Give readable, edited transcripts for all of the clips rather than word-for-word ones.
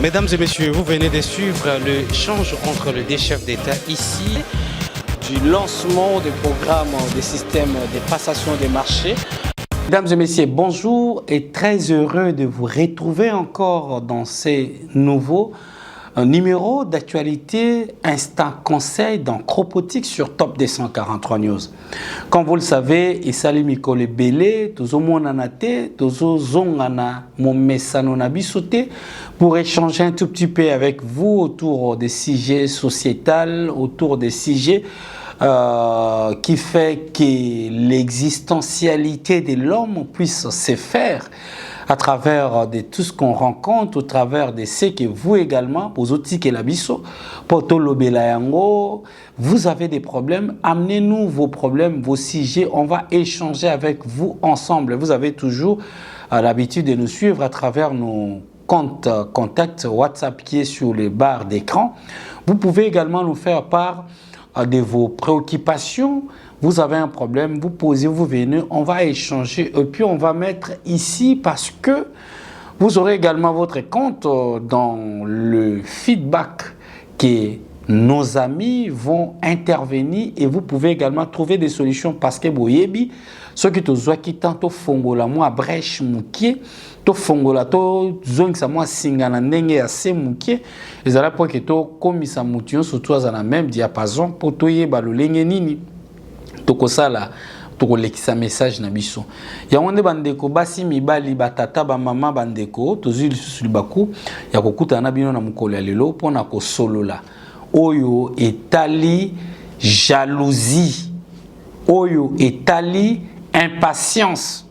Mesdames et messieurs, vous venez de suivre l'échange entre les deux chefs d'État ici du lancement des programmes des systèmes de passation des marchés. Mesdames et messieurs, bonjour et très heureux de vous retrouver encore dans ces nouveaux numéros d'actualité Instant Conseil dans Cropotique sur Top 243 News. Comme vous le savez, Isali Mikole Belé, Tozo Monanate, Tozo Zongana, Momesano Nabisote, pour échanger un tout petit peu avec vous autour des sujets sociétals, autour des sujets qui fait que l'existentialité de l'homme puisse se faire à travers de tout ce qu'on rencontre, au travers de ce que vous également, aux outils que la biso, vous avez des problèmes, amenez-nous vos problèmes, vos sujets, on va échanger avec vous ensemble. Vous avez toujours l'habitude de nous suivre à travers nos comptes contacts WhatsApp qui est sur les barres d'écran. Vous pouvez également nous faire part de vos préoccupations. Vous avez un problème, vous posez, vous venez, on va échanger et puis on va mettre ici parce que vous aurez également votre compte dans le feedback que nos amis vont intervenir et vous pouvez également trouver des solutions parce que boyebi ceux qui te zoa qui tanto fongola moi brèche mukie to fongola to zongisa moi singana ndenge ya se mukie ezala pour que to komisa mution surtout à la même diapason pour to yeba lolenge nini tokosala tokolekisa message na biso yango nde bandeko basi mibali batata ba mama bandeko tozwi lisusu libaku ya kokutana na bino na mokolo ya lelo mpona kosolola oyo etali jalousie, oyo etali impatience,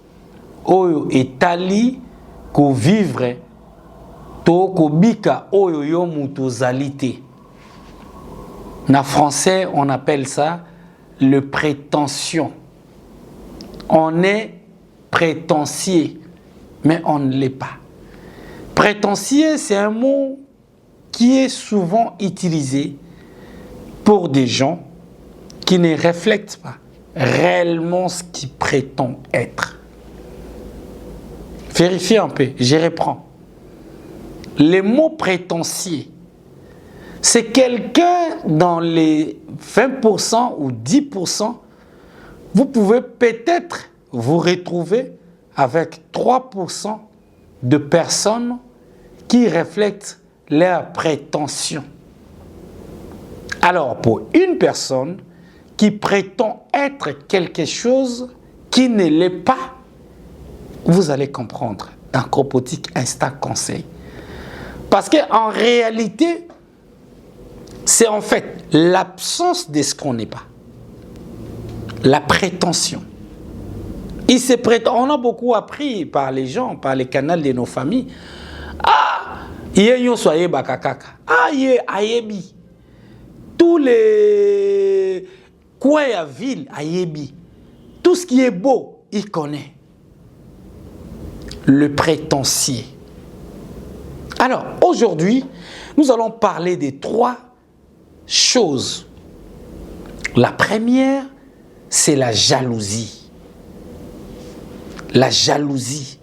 oyo etali ko vivre to ko bika oyo yo mutozalité. Na français, on appelle ça le prétention. On est prétentieux, mais on ne l'est pas. Prétentieux, c'est un mot qui est souvent utilisé pour des gens qui ne reflètent pas réellement ce qu'ils prétendent être. Vérifiez un peu, je reprends. Le mot prétentieux, c'est quelqu'un dans les 20% ou 10%, vous pouvez peut-être vous retrouver avec 3% de personnes qui reflètent leur prétention. Alors, pour une personne qui prétend être quelque chose qui ne l'est pas, vous allez comprendre dans Cropotique Instant Conseil. Parce qu'en réalité, c'est en fait l'absence de ce qu'on n'est pas. La prétention. On a beaucoup appris par les gens, par les canaux de nos familles. Ayebi. Tous les coins à ville, ayebi. Tout ce qui est beau, il connaît. Le prétentieux. Alors, aujourd'hui, nous allons parler des 3 choses. La première, c'est la jalousie. La jalousie.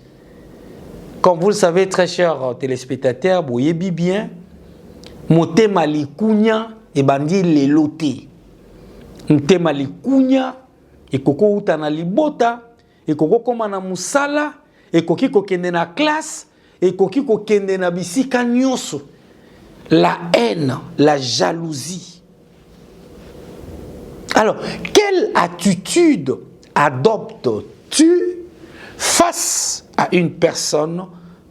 Comme vous le savez, très chers téléspectateurs, vous voyez bien, motema likunya et bandi lelote. Motema likunya et koko utana libota et koko komana musala et koki kokende na classe et koki kokende na bisika nyonso. La haine, la jalousie. Alors, quelle attitude adoptes-tu face à une personne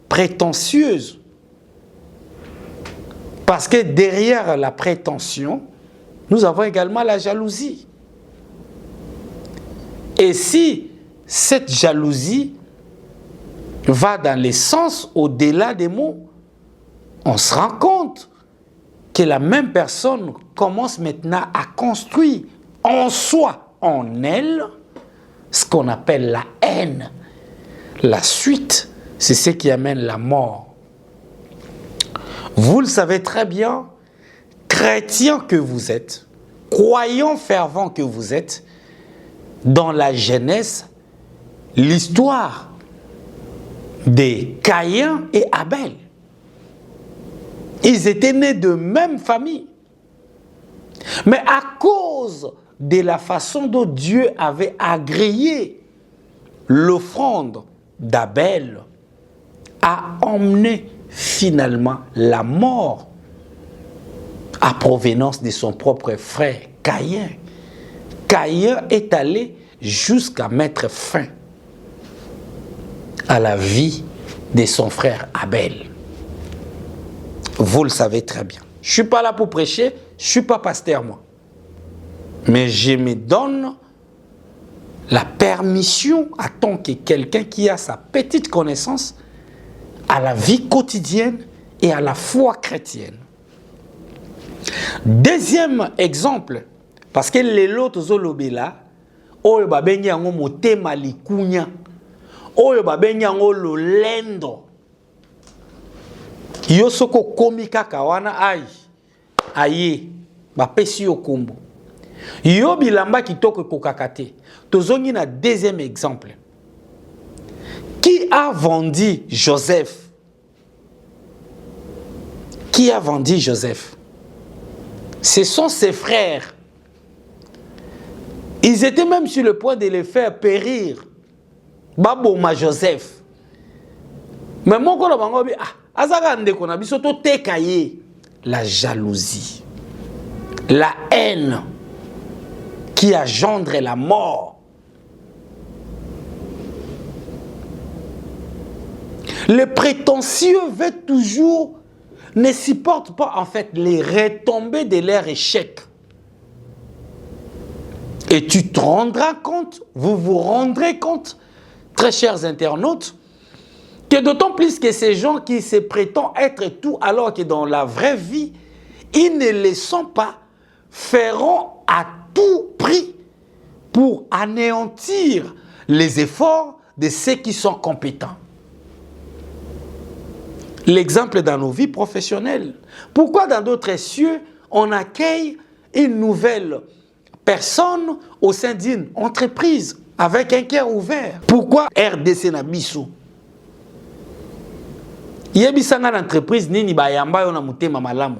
prétentieuse? Parce que derrière la prétention, nous avons également la jalousie. Et si cette jalousie va dans les sens au-delà des mots, on se rend compte que la même personne commence maintenant à construire en soi, en elle, ce qu'on appelle la haine. La suite, c'est ce qui amène la mort. Vous le savez très bien, chrétien que vous êtes, croyant fervent que vous êtes, dans la Genèse, l'histoire de Caïn et Abel. Ils étaient nés de même famille. Mais à cause de la façon dont Dieu avait agréé l'offrande d'Abel, a emmené finalement la mort à provenance de son propre frère Caïn. Caïn est allé jusqu'à mettre fin à la vie de son frère Abel. Vous le savez très bien. Je ne suis pas là pour prêcher, je ne suis pas pasteur moi. Mais je me donne la permission en tant que quelqu'un qui a sa petite connaissance à la vie quotidienne et à la foi chrétienne. Deuxième exemple, parce que les autres zolobela, oyo babengi yango motema likunya, oyo babengi yango lolendo. Yo soko komi kaka wana aye bapesi yo kombo. Yo bilamba kitoko kokakate. Tozongi na deuxième exemple. Qui a vendu Joseph? Qui a vendu Joseph? Ce sont ses frères. Ils étaient même sur le point de les faire périr. Baboma Joseph. Mais mon ko bango bi azaka ndeko na biso to tekaye. La jalousie, la haine qui engendre la mort. Le prétentieux veut toujours, ne supporte pas en fait les retombées de leur échec. Et tu te rendras compte, vous vous rendrez compte, très chers internautes, que d'autant plus que ces gens qui se prétendent être tout alors que dans la vraie vie, ils ne le sont pas, feront à tout prix pour anéantir les efforts de ceux qui sont compétents. L'exemple dans nos vies professionnelles. Pourquoi dans d'autres cieux, on accueille une nouvelle personne au sein d'une entreprise avec un cœur ouvert? Pourquoi RDC Nabiso? Yebisanga l'entreprise nini bayamba yo na mutema malamu.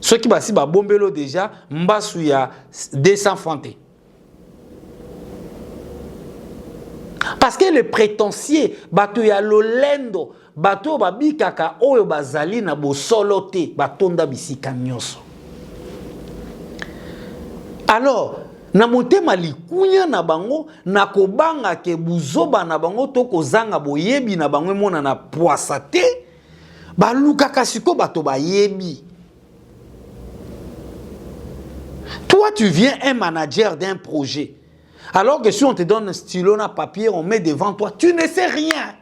Ceux qui basi ba bombelo déjà mbasu ya 200 francs. Parce que les prétentieux bato ya lolendo bato babikaka oyo bazali na bosolo te batonda bisika nyonso. Alors na motema likunya na bango na kobanga ke buzoba na bango to kozanga boyebi na bango mona na poisa te balukaka siko bato bayebi. Toi tu viens un manager d'un projet. Alors que si on te donne un stylo, un papier, on met devant toi, tu ne sais rien.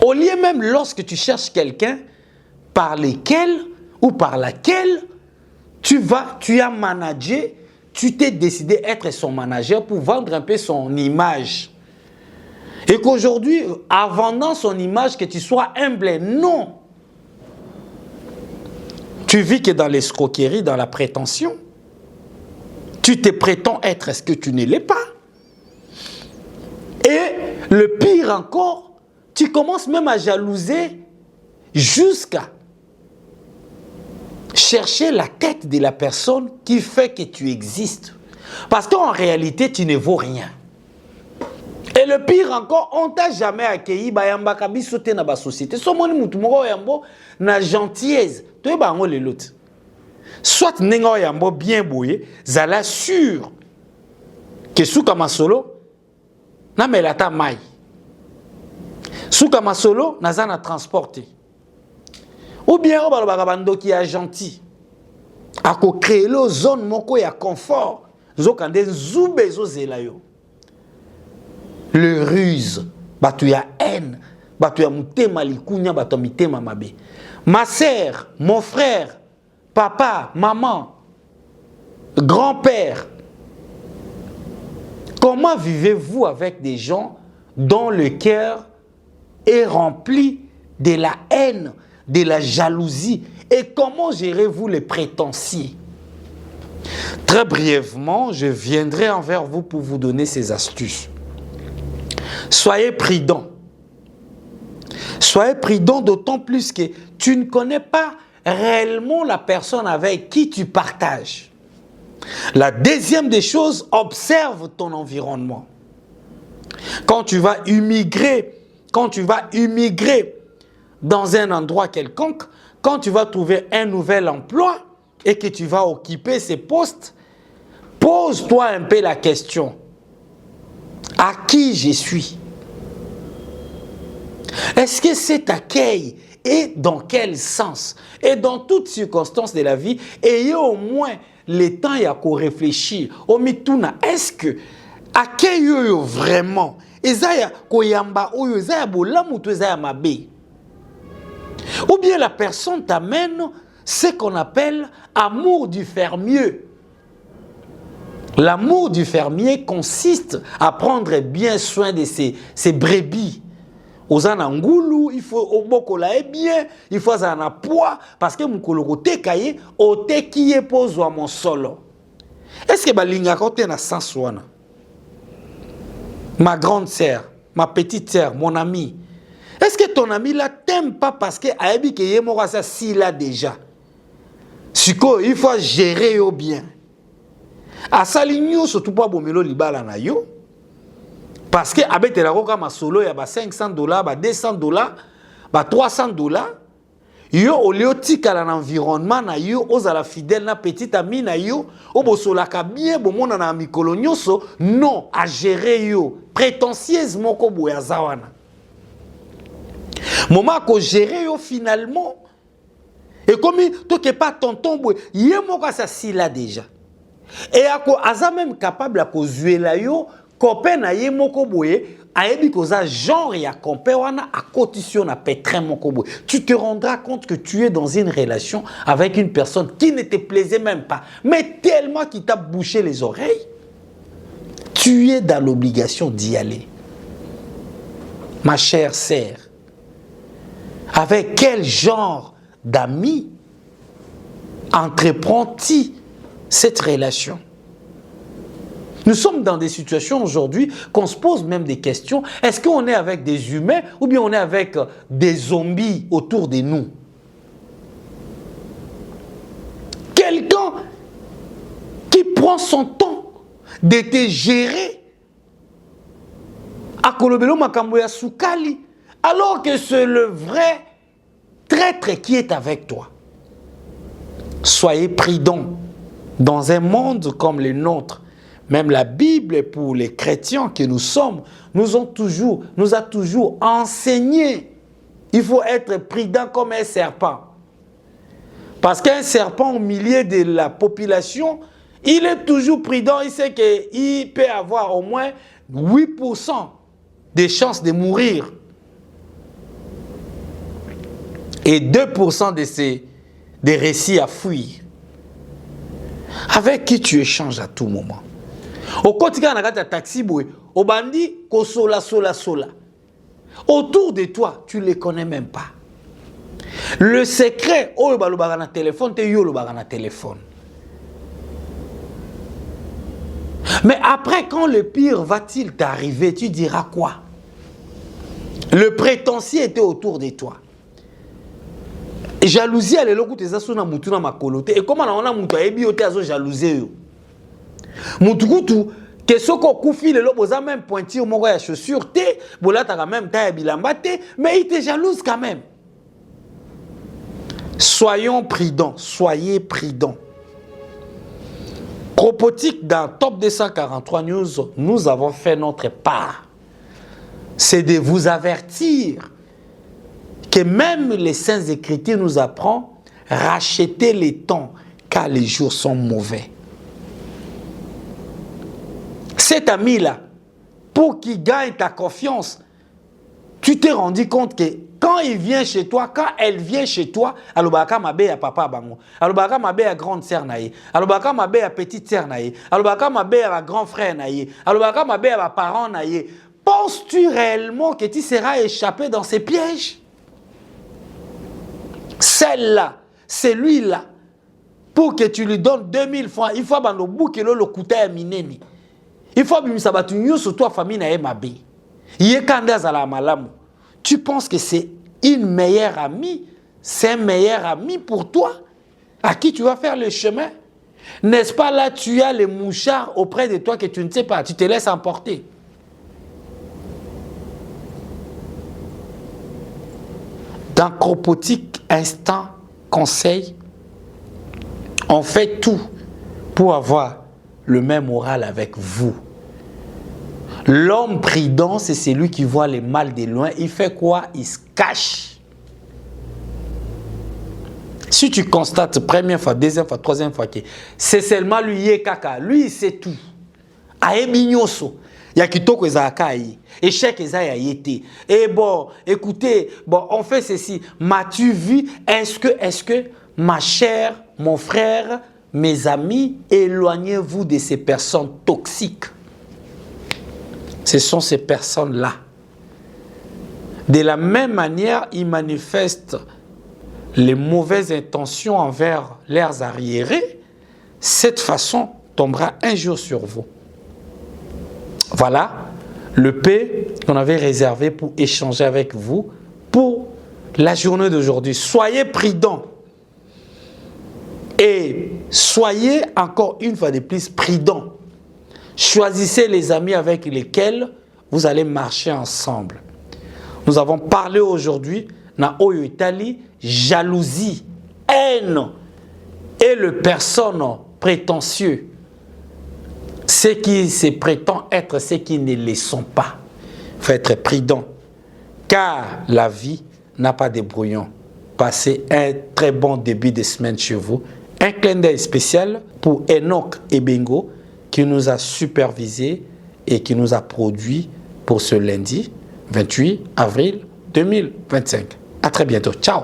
Au lieu même lorsque tu cherches quelqu'un par lequel ou par laquelle tu as managé, tu t'es décidé être son manager pour vendre un peu son image. Et qu'aujourd'hui, en vendant son image, que tu sois humble, non. Tu vis que dans l'escroquerie, dans la prétention. Tu te prétends être ce que tu ne l'es pas. Et le pire encore, tu commences même à jalouser jusqu'à chercher la tête de la personne qui fait que tu existes. Parce qu'en réalité, tu ne vaux rien. Et le pire encore, on ne t'a jamais accueilli bayamba kabi sauté dans la société. Somoni mutumoko yambo na gentillesse. Tu es bango les l'autre. Soit nengo yambo bien boye, zala sûr que souka masolo na melata mai. Souka masolo na zana transporté. Ou bien on balobaka bando qui est gentil. Ako créer lo zone moko ya confort. Zokande zube zo zelayo. Le ruse, batu ya haine, batu ya mutema likunya, batu ya mitema mabe. Ma sœur, mon frère, papa, maman, grand-père, comment vivez-vous avec des gens dont le cœur est rempli de la haine, de la jalousie? Et comment gérez-vous les prétentieux? Très brièvement, je viendrai envers vous pour vous donner ces astuces. Soyez prudents. Soyez prudent d'autant plus que tu ne connais pas réellement la personne avec qui tu partages. La deuxième des choses, observe ton environnement. Quand tu vas immigrer dans un endroit quelconque, quand tu vas trouver un nouvel emploi et que tu vas occuper ces postes, pose-toi un peu la question, à qui je suis? Est-ce que cet accueil est dans quel sens? Et dans toutes circonstances de la vie, ayez au moins le temps à réfléchir. Omituna, est-ce que accueil vraiment ezaya koyamba oyo ezaya bolamu to ezaya mabe? Ou bien la personne t'amène ce qu'on appelle amour du fermier. L'amour du fermier consiste à prendre bien soin de ses brebis. Aux anangulu, il faut au bokola bien, il faut un poids parce que mon kolorote kaye ote qui est posé à mon solo. Est-ce que balinga kote na sens wana? Ma grande sœur, ma petite sœur, mon ami. Est-ce que ton ami là t'aime pas parce que ayebi ke yemora ça si là déjà? Siko, il faut gérer au bien. A saligno surtout pas bomelo libala na yo. Parce que avec la roca ma solo ya ba $500, ba $200, ba $300, yo oliotika na environnement na yo ozala fidèle na petite ami na yo obosolaka bien bomona na mikolo nyonso non à gérer yo prétentieusement ko boya zawana. Moment ko gérer yo finalement et comme toi que pas tonton boy yemoko ça si là déjà. Et ako aza même capable à kozuer la yo copain na ye moko boye ayebi koza genre ya copain wana a cotition na pétrin moko boye. Tu te rendras compte que tu es dans une relation avec une personne qui ne te plaisait même pas, mais tellement qui t'a bouché les oreilles, tu es dans l'obligation d'y aller. Ma chère sœur, avec quel genre d'amis entreprends-tu cette relation? Nous sommes dans des situations aujourd'hui qu'on se pose même des questions. Est-ce qu'on est avec des humains ou bien on est avec des zombies autour de nous? Quelqu'un qui prend son temps de te gérer à Kolobelo Makamboya Soukali, alors que c'est le vrai traître qui est avec toi. Soyez prudents. Dans un monde comme le nôtre, même la Bible pour les chrétiens que nous sommes, nous a toujours enseigné. Il faut être prudent comme un serpent. Parce qu'un serpent au milieu de la population, il est toujours prudent. Il sait qu'il peut avoir au moins 8% de chances de mourir. Et 2% des récits à fuir. Avec qui tu échanges à tout moment. Au quotidien, on a un taxi, au bandit, sola. Autour de toi, tu ne les connais même pas. Le secret, oh, le téléphone, tu yo le téléphone. Mais après, quand le pire va-t-il t'arriver, tu diras quoi? Le prétentieux était autour de toi. Jalousie, elle est là où tu es na mutuna makolote. Et comment on a mutu ebi ote azo jalousie yo. Mutukutu que soko kufi le lobo za même pointure moko ya chaussure te, bola ta même ta bilamba te, mais il te jalouse quand même. Soyons prudents, soyez prudents. Cropotique dans Top 243 News, nous avons fait notre part. C'est de vous avertir que même les Saintes Écritures nous apprennent racheter les temps car les jours sont mauvais. Cet ami-là, pour qu'il gagne ta confiance, tu t'es rendu compte que quand il vient chez toi, quand elle vient chez toi, alobaka mabe ya papa bango, alobaka mabe ya grande sœur naïe, alobaka mabe ya petite sœur naïe, alobaka mabe ya grand frère naïe, alobaka mabe ya parent naïe. Penses-tu réellement que tu seras échappé dans ces pièges? Celle-là, celui-là, pour que tu lui donnes 2000 francs, il faut abandonner le bouc et le coûter à mineni. Il faut abandonner sur toi famille na mabe. Tu penses que c'est une meilleure amie, c'est un meilleur ami pour toi, à qui tu vas faire le chemin. N'est-ce pas là, tu as les mouchards auprès de toi que tu ne sais pas, tu te laisses emporter. Dans Cropotique Instant Conseil, on fait tout pour avoir le même moral avec vous. L'homme prudent, c'est celui qui voit les mal de loin. Il fait quoi? Il se cache. Si tu constates première fois, deuxième fois, troisième fois que c'est seulement lui, kaka, lui il sait tout. Aye minyoso. Ya kitoko ezaka yi. Échec ezaya yete. Et bon, écoutez, bon, on fait ceci. M'as-tu vu? Est-ce que, ma chère, mon frère, mes amis, éloignez-vous de ces personnes toxiques. Ce sont ces personnes-là. De la même manière, ils manifestent les mauvaises intentions envers leurs arriérés. Cette façon tombera un jour sur vous. Voilà le paix qu'on avait réservé pour échanger avec vous pour la journée d'aujourd'hui. Soyez prudents et soyez encore une fois de plus prudents. Choisissez les amis avec lesquels vous allez marcher ensemble. Nous avons parlé aujourd'hui na Oyo Italie, jalousie, haine et le personnes prétentieux. Ceux qui se prétendent être ceux qui ne le sont pas. Il faut être prudent, car la vie n'a pas de brouillon. Passez un très bon début de semaine chez vous. Un clin d'œil spécial pour Enoch Ebengo qui nous a supervisé et qui nous a produit pour ce lundi 28 avril 2025. À très bientôt. Ciao.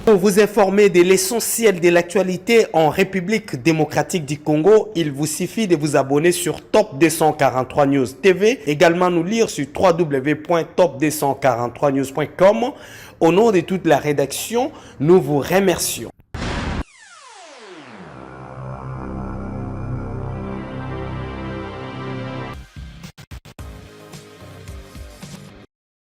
Pour vous informer de l'essentiel de l'actualité en République démocratique du Congo, il vous suffit de vous abonner sur Top 243 News TV. Également nous lire sur www.top243news.com. Au nom de toute la rédaction, nous vous remercions.